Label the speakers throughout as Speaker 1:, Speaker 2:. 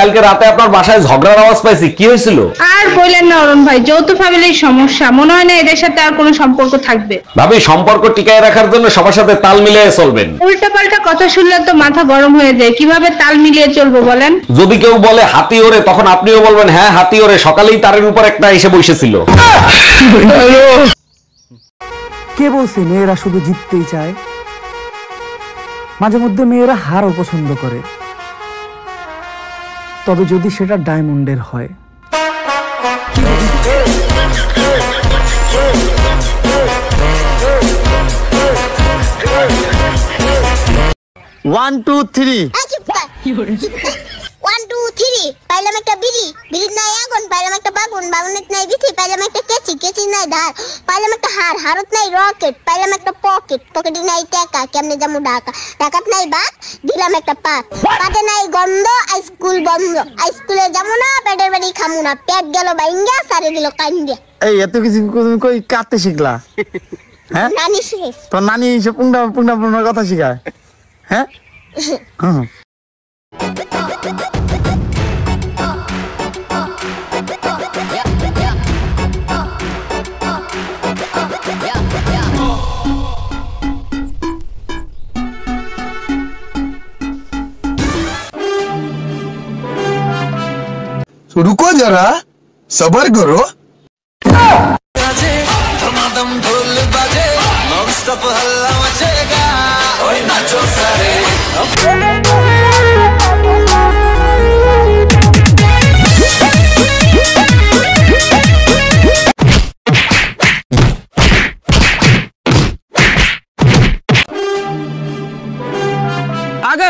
Speaker 1: কালকে রাতে আপনার বাসায় ঝগড়ার আওয়াজ পাইছি, কি হয়েছিল?
Speaker 2: আর বললেন না অরুণ ভাই, যৌথ ফ্যামিলির সমস্যা, মনে হয় না এদের সাথে আর কোনো সম্পর্ক থাকবে।
Speaker 1: ভাবি, সম্পর্ক টিকায় রাখার জন্য সবার সাথে তাল মিলিয়ে চলবেন।
Speaker 2: উল্টাপাল্টা কথা শুনলে তো মাথা গরম হয়ে যায়, কিভাবে তাল মিলিয়ে চলবো বলেন?
Speaker 1: যদি কেউ বলে হাতি ওরে, তখন আপনিও বলবেন হ্যাঁ হাতি ওরে, সকালেই তারের উপর একটা এসে বসেছিল।
Speaker 3: কে বলছে মেয়েরা শুধু জিততেই চায়? মাঝে মধ্যে মেয়েরা হারও পছন্দ করে, তবে যদি সেটা ডায়মন্ডের হয়।
Speaker 4: ওয়ান টু থ্রি
Speaker 5: পাইলাম একটা বিড়ি, বিড়ির নাই আগুন, পাইলাম একটা বাগুন, বাগুনের নাই বিথি, পাইলাম একটা কেচি, কেচির নাই ধার, পাইলাম একটা হার, হারত নাই রকেট, পাইলাম একটা পকেট, পকেটে নাই টাকা, কেমনে যাবো ঢাকা, ঢাকাত নাই বাত, দিলাম একটা পাত, পাতে নাই গন্ধ, স্কুল বন্ধ, স্কুলে যাবো না, পেটের বাড়ি খামু না, পেট গেল বাইঙ্গা, সারে দিল কাইন্দে।
Speaker 4: এই এত কিছু কই কাটতে শিখলা? হ্যাঁ,
Speaker 5: নানি শিখেছ?
Speaker 4: তোর নানি সব পুংটা পুংটা পুংটার কথা শিখায়? হ্যাঁ।
Speaker 6: रुको जरा, सबर करो।
Speaker 3: आगे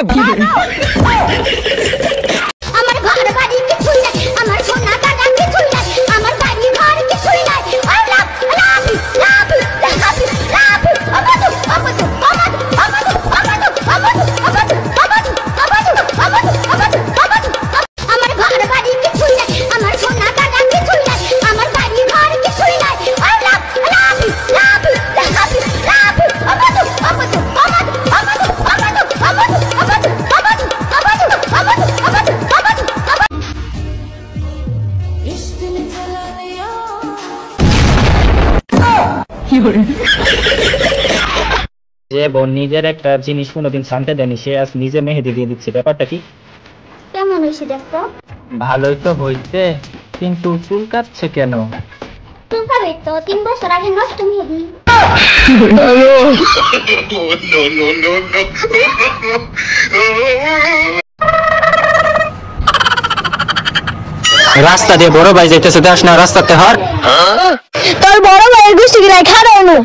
Speaker 7: যে বোন নিজের একটা জিনিস কোনোদিন শান্তি দেয়নি, সে আজ নিজে মেহেদি দিয়ে দিচ্ছে, ব্যাপারটা কি?
Speaker 5: কেমন হয়েছে দেখো?
Speaker 7: ভালোই তো হইতে, কিন্তু চুল কাটছে কেন?
Speaker 5: চুল কাটবে তো 3 বছর আগে নষ্ট মেহেদি।
Speaker 7: রাস্তা দিয়ে বড় ভাই যাইতেছে, দাস না রাস্তাতে হার।
Speaker 5: তোর বড় ভাইয়ের গোষ্ঠী গিলাই খাড়ানো।